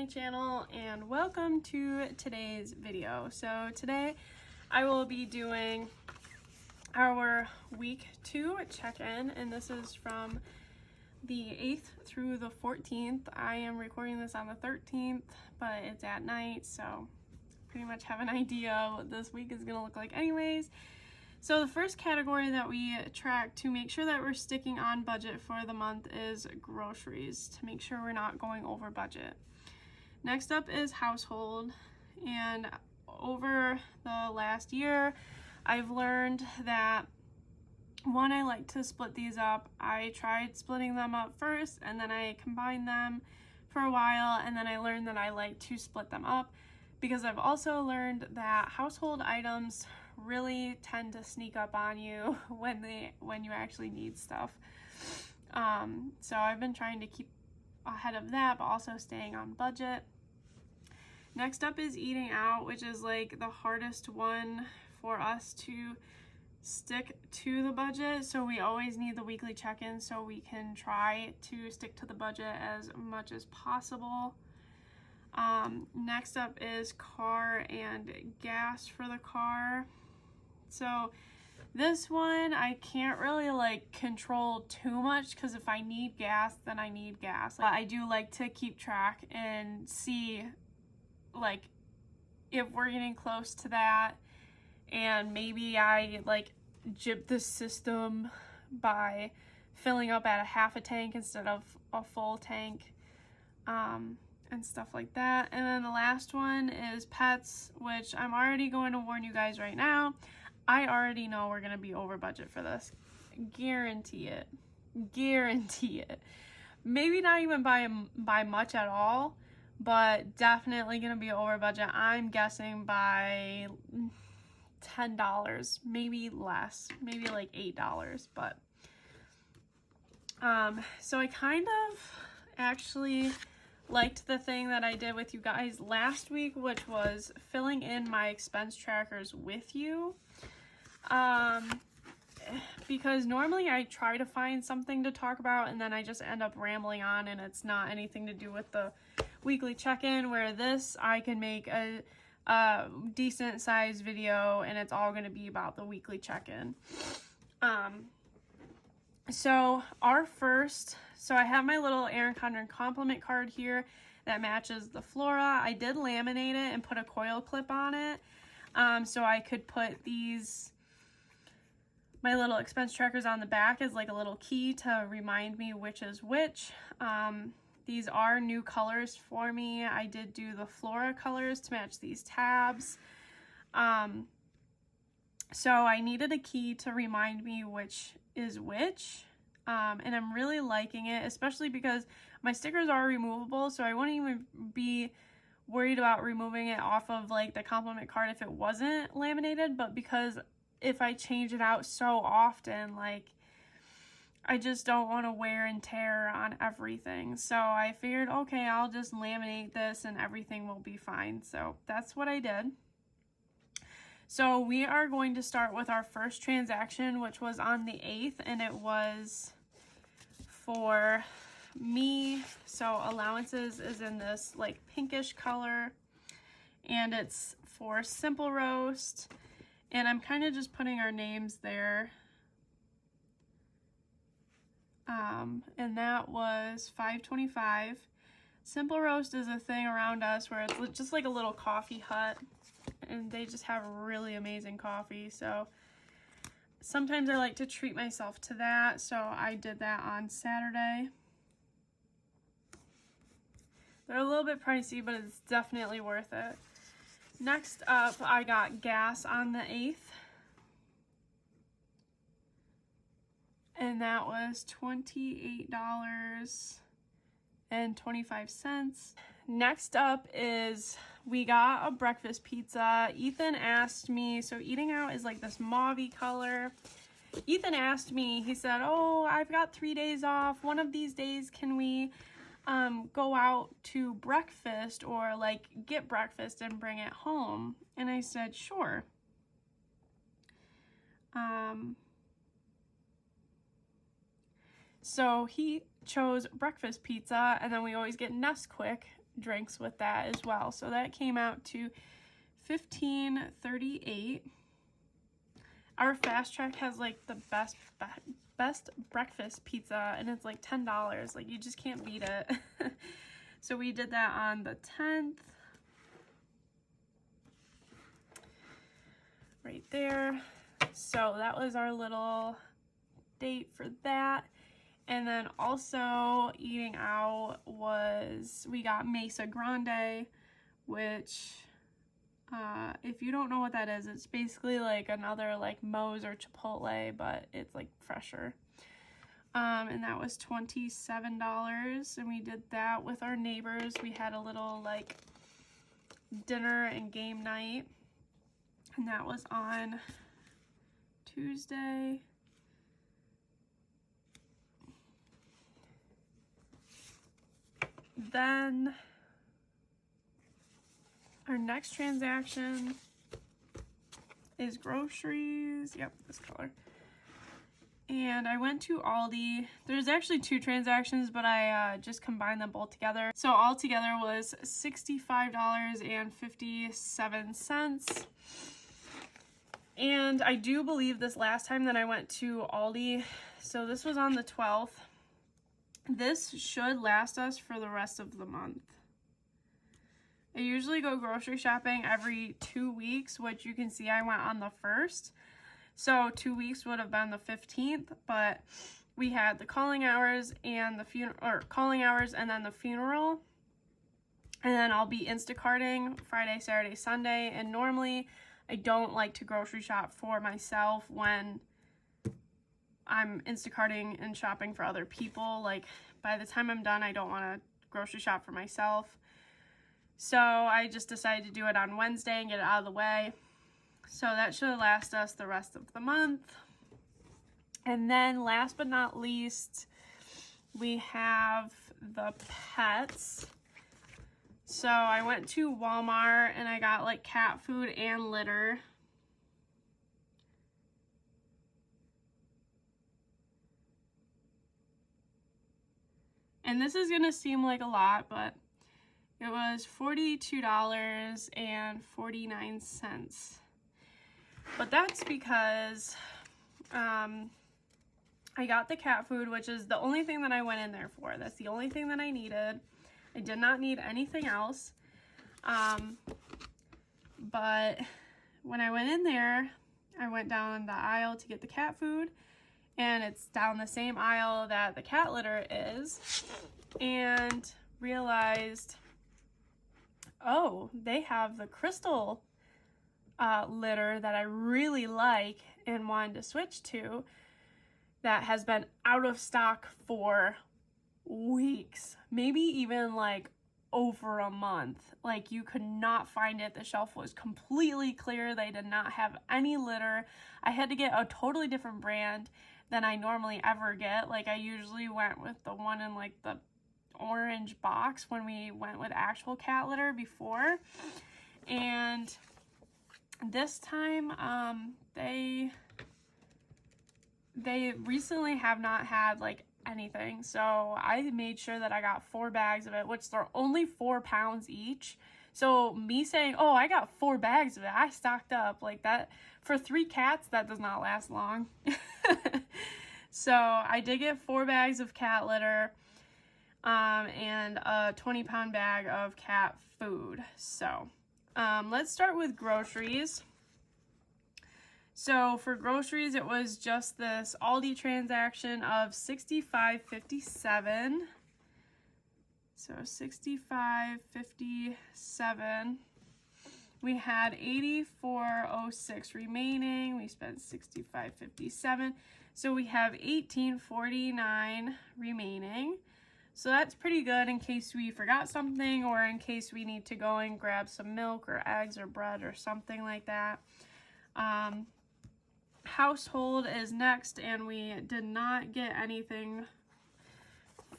my channel and welcome to today's video. So today I will be doing our week 2 check-in, and this is from the 8th through the 14th. I am recording this on the 13th, but it's at night, so pretty much have an idea what this week is gonna look like anyways. So the first category that we track to make sure that we're sticking on budget for the month is groceries, to make sure we're not going over budget. Next up is household, and over the last year I've learned that one, I like to split these up. I tried splitting them up first and then I combined them for a while, and then I learned that I like to split them up because I've also learned that household items really tend to sneak up on you when you actually need stuff. So I've been trying to keep ahead of that, but also staying on budget. Next up is eating out, which is like the hardest one for us to stick to the budget. So we always need the weekly check-in so we can try to stick to the budget as much as possible. Next up is car and gas for the car. So this one I can't really like control too much, because if I need gas, then I need gas. But I do like to keep track and see like if we're getting close to that, and maybe I like jib the system by filling up at a half a tank instead of a full tank, and stuff like that. And then the last one is pets, which I'm already going to warn you guys right now. I already know we're going to be over budget for this. Guarantee it. Guarantee it. Maybe not even by much at all, but definitely going to be over budget. I'm guessing by $10, maybe less, maybe like $8, but so I kind of actually liked the thing that I did with you guys last week, which was filling in my expense trackers with you. Because normally I try to find something to talk about and then I just end up rambling on, and it's not anything to do with the weekly check-in, where this I can make a decent sized video and it's all going to be about the weekly check-in. So I have my little Erin Condren compliment card here that matches the flora. I did laminate it and put a coil clip on it, so I could put my little expense trackers on the back as like a little key to remind me which is which. These are new colors for me. I did do the flora colors to match these tabs. So I needed a key to remind me which is which. And I'm really liking it, especially because my stickers are removable, so I wouldn't even be worried about removing it off of like the compliment card if it wasn't laminated, but because if I change it out so often, like I just don't want to wear and tear on everything. So I figured, okay, I'll just laminate this and everything will be fine. So that's what I did. So we are going to start with our first transaction, which was on the 8th, and it was for me. So allowances is in this like pinkish color, and it's for Simple Roast, and I'm kind of just putting our names there. And that was $5.25. Simple Roast is a thing around us where it's just like a little coffee hut, and they just have really amazing coffee. So sometimes I like to treat myself to that, so I did that on Saturday. They're a little bit pricey, but it's definitely worth it. Next up, I got gas on the 8th. And that was $28.25. Next up is we got a breakfast pizza. Ethan asked me, so eating out is like this mauvey color. Ethan asked me, he said, oh, I've got 3 days off. One of these days, can we go out to breakfast or like get breakfast and bring it home? And I said, sure. So he chose breakfast pizza, and then we always get Nesquik drinks with that as well. So that came out to $15.38. Our Fast Track has like the best breakfast pizza, and it's like $10. Like, you just can't beat it. So we did that on the 10th. Right there. So that was our little date for that. And then also eating out was, we got Mesa Grande, which if you don't know what that is, it's basically like another like Moe's or Chipotle, but it's like fresher. And that was $27, and we did that with our neighbors. We had a little like dinner and game night, and that was on Tuesday. Then our next transaction is groceries. Yep, this color. And I went to Aldi. There's actually two transactions, but I just combined them both together. So all together was $65.57. And I do believe this last time that I went to Aldi, so this was on the 12th. This should last us for the rest of the month. I usually go grocery shopping every 2 weeks, which you can see I went on the 1st. So 2 weeks would have been the 15th, but we had the calling hours and the calling hours and then the funeral. And then I'll be Instacarting Friday, Saturday, Sunday. And normally I don't like to grocery shop for myself when I'm Instacarting and shopping for other people. Like, by the time I'm done, I don't want to grocery shop for myself. So I just decided to do it on Wednesday and get it out of the way. So that should last us the rest of the month. And then last but not least, we have the pets. So I went to Walmart and I got like cat food and litter. And this is going to seem like a lot, but it was $42.49. But that's because I got the cat food, which is the only thing that I went in there for. That's the only thing that I needed. I did not need anything else. But when I went in there, I went down the aisle to get the cat food, and it's down the same aisle that the cat litter is, and realized, oh, they have the crystal litter that I really like and wanted to switch to that has been out of stock for weeks, maybe even like over a month. Like, you could not find it. The shelf was completely clear. They did not have any litter. I had to get a totally different brand than I normally ever get. Like, I usually went with the one in like the orange box when we went with actual cat litter before. And this time, they recently have not had like anything, so I made sure that I got 4 bags of it, which they're only 4 pounds each. So me saying, oh, I got 4 bags of it, I stocked up like that for 3 cats, that does not last long. So I did get 4 bags of cat litter and a 20-pound bag of cat food. So let's start with groceries. So for groceries, it was just this Aldi transaction of $65.57. So $65.57. We had $84.06 remaining. We spent $65.57. So we have $18.49 remaining. So that's pretty good in case we forgot something, or in case we need to go and grab some milk or eggs or bread or something like that. Household is next, and we did not get anything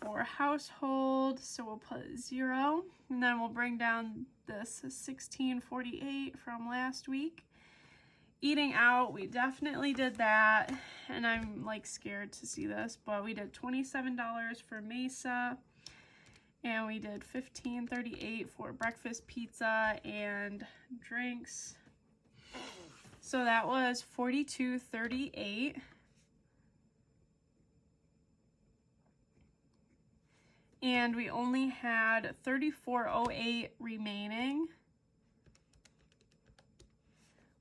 for household, so we'll put 0, and then we'll bring down this $16.48 from last week. Eating out, we definitely did that, and I'm like scared to see this, but we did $27 for Mesa, And we did $15.38 for breakfast pizza and drinks. So that was $42.38. And we only had $34.08 remaining,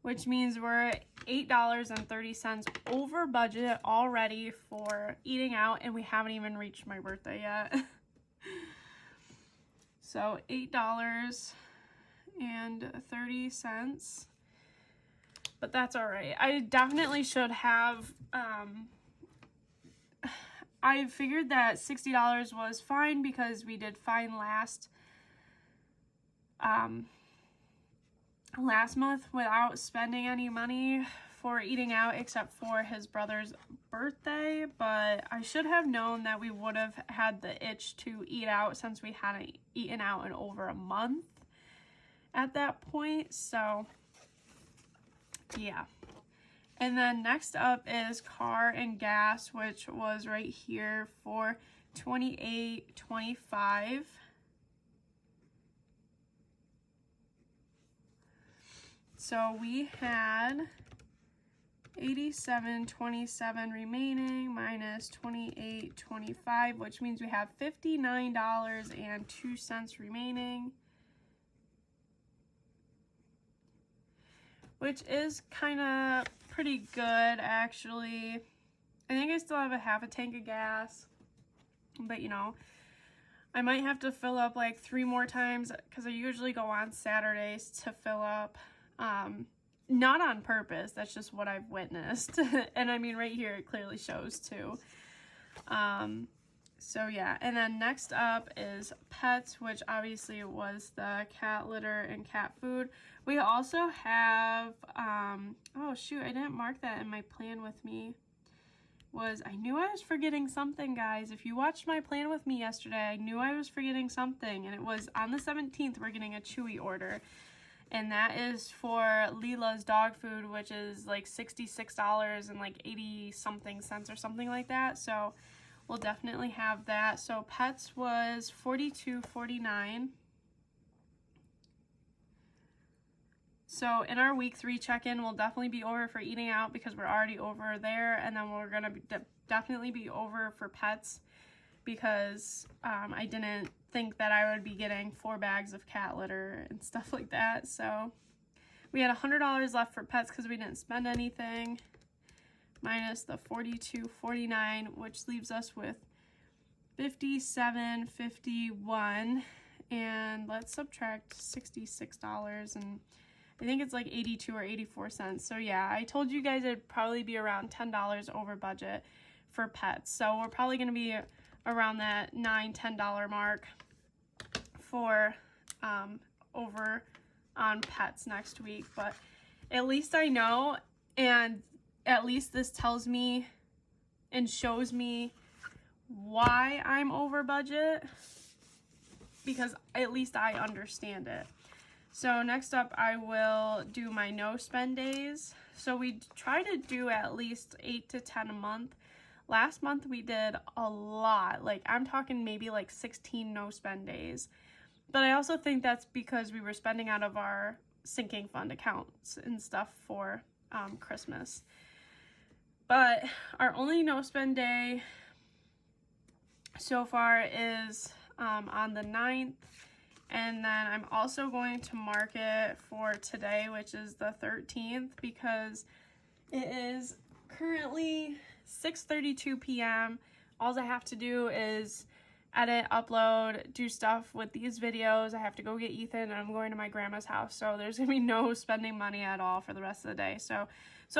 which means we're $8.30 over budget already for eating out, and we haven't even reached my birthday yet. So $8.30, but that's all right. I definitely should have, I figured that $60 was fine because we did fine last month without spending any money for eating out except for his brother's birthday, but I should have known that we would have had the itch to eat out since we hadn't eaten out in over a month at that point. So yeah. And then next up is car and gas, which was right here for $28.25. So we had $87.27 remaining minus $28.25, which means we have $59.02 remaining, which is kind of pretty good actually. I think I still have a half a tank of gas, but you know, I might have to fill up like 3 more times because I usually go on Saturdays to fill up. Not on purpose, that's just what I've witnessed. And I mean, right here it clearly shows too. So yeah, and then next up is pets, which obviously was the cat litter and cat food. We also have, oh shoot, I didn't mark that in my plan with me. I knew I was forgetting something, guys. If you watched my plan with me yesterday, I knew I was forgetting something, and it was on the 17th, we're getting a Chewy order. And that is for Leela's dog food, which is like $66 and like 80 something cents or something like that. So we'll definitely have that. So pets was $42.49. So in our week 3 check-in, we'll definitely be over for eating out because we're already over there. And then we're going to definitely be over for pets because I didn't think that I would be getting 4 bags of cat litter and stuff like that. So we had $100 left for pets because we didn't spend anything, minus the $42.49, which leaves us with $57.51. And let's subtract $66, and I think it's like 82 or 84 cents. So yeah, I told you guys it'd probably be around $10 over budget for pets. So we're probably going to be around that $9-10 mark for over on pets next week. But at least I know, and at least this tells me and shows me why I'm over budget, because at least I understand it. So next up, I will do my no spend days. So we try to do at least 8 to 10 a month. Last month we did a lot, like I'm talking maybe like 16 no spend days. But I also think that's because we were spending out of our sinking fund accounts and stuff for Christmas. But our only no spend day so far is on the 9th. And then I'm also going to mark it for today, which is the 13th, because it is currently 6:32 p.m. All I have to do is edit, upload, do stuff with these videos. I have to go get Ethan, and I'm going to my grandma's house. So there's going to be no spending money at all for the rest of the day. So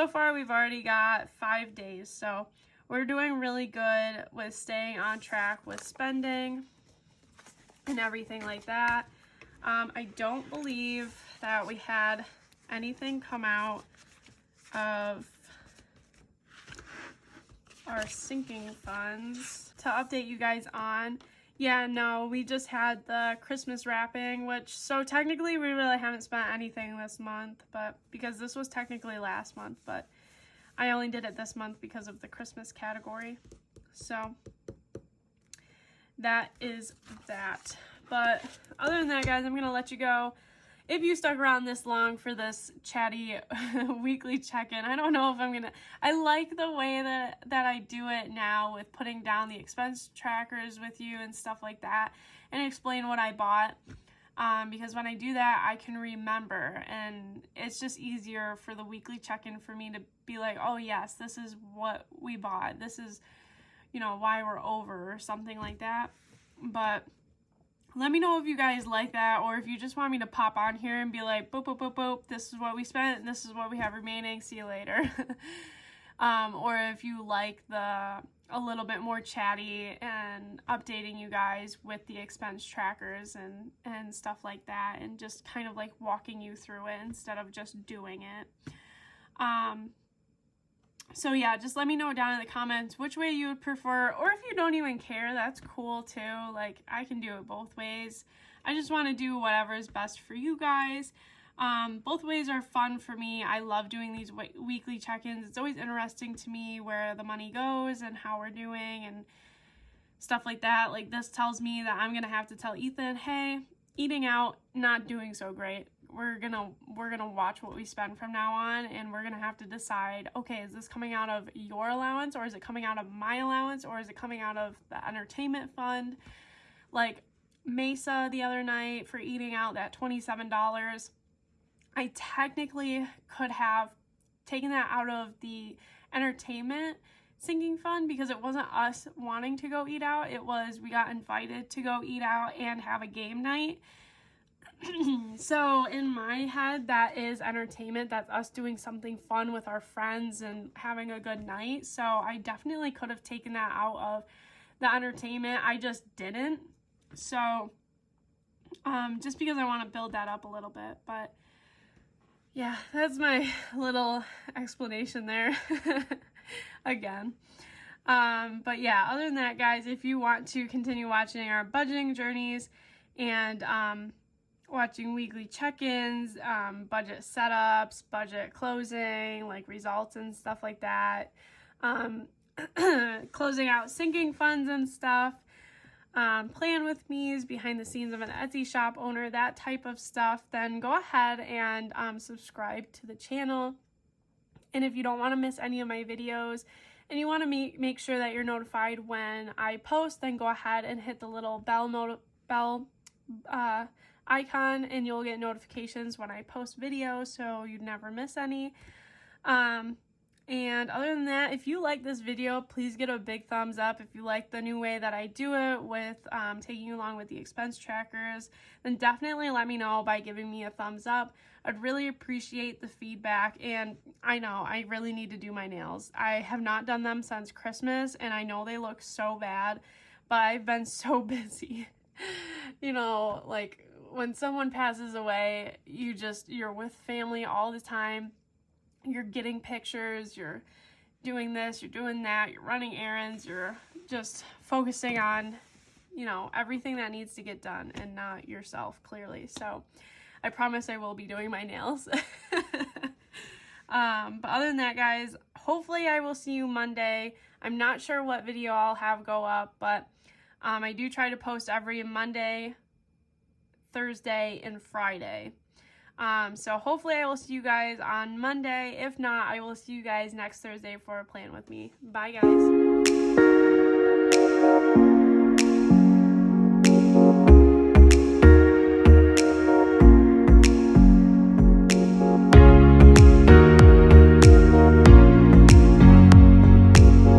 far we've already got 5 days. So we're doing really good with staying on track with spending and everything like that. I don't believe that we had anything come out of our sinking funds to update you guys on. Yeah, no, we just had the Christmas wrapping, so technically we really haven't spent anything this month, but because this was technically last month, but I only did it this month because of the Christmas category. So that is that. But other than that, guys, I'm going to let you go. If you stuck around this long for this chatty weekly check-in, I don't know if I'm going to... I like the way that I do it now with putting down the expense trackers with you and stuff like that and explain what I bought. Because when I do that, I can remember, and it's just easier for the weekly check-in for me to be like, oh yes, this is what we bought. This is, you know, why we're over or something like that. But let me know if you guys like that, or if you just want me to pop on here and be like, boop, boop, boop, boop, this is what we spent, and this is what we have remaining, see you later. Or if you like a little bit more chatty and updating you guys with the expense trackers and stuff like that, and just kind of like walking you through it instead of just doing it. So yeah, just let me know down in the comments which way you would prefer, or if you don't even care, that's cool too. Like, I can do it both ways. I just want to do whatever is best for you guys. Both ways are fun for me. I love doing these weekly check-ins. It's always interesting to me where the money goes and how we're doing and stuff like that. Like, this tells me that I'm gonna have to tell Ethan, hey, eating out, not doing so great. We're gonna watch what we spend from now on, and we're gonna have to decide, okay, is this coming out of your allowance, or is it coming out of my allowance, or is it coming out of the entertainment fund? Like Mesa the other night for eating out, that $27, I technically could have taken that out of the entertainment sinking fund because it wasn't us wanting to go eat out. It was we got invited to go eat out and have a game night. So in my head, that is entertainment. That's us doing something fun with our friends and having a good night. So I definitely could have taken that out of the entertainment. I just didn't. So just because I want to build that up a little bit. But yeah, that's my little explanation there again. But yeah, other than that, guys, if you want to continue watching our budgeting journeys and watching weekly check-ins, budget setups, budget closing, like results and stuff like that, closing out sinking funds and stuff, plan with me's, behind the scenes of an Etsy shop owner, that type of stuff, then go ahead and subscribe to the channel. And if you don't want to miss any of my videos and you want to make sure that you're notified when I post, then go ahead and hit the little bell icon, and you'll get notifications when I post videos, so you'd never miss any. And other than that, if you like this video, please give it a big thumbs up. If you like the new way that I do it with taking you along with the expense trackers, then definitely let me know by giving me a thumbs up. I'd really appreciate the feedback, and I know I really need to do my nails. I have not done them since Christmas, and I know they look so bad, but I've been so busy. You know, like when someone passes away, you're with family all the time. You're getting pictures, you're doing this, you're doing that, you're running errands, you're just focusing on, you know, everything that needs to get done and not yourself, clearly. So I promise I will be doing my nails. But other than that, guys, hopefully I will see you Monday. I'm not sure what video I'll have go up, but I do try to post every Monday, Thursday, and Friday. So hopefully I will see you guys on Monday. If not, I will see you guys next Thursday for a plan with me. Bye, guys.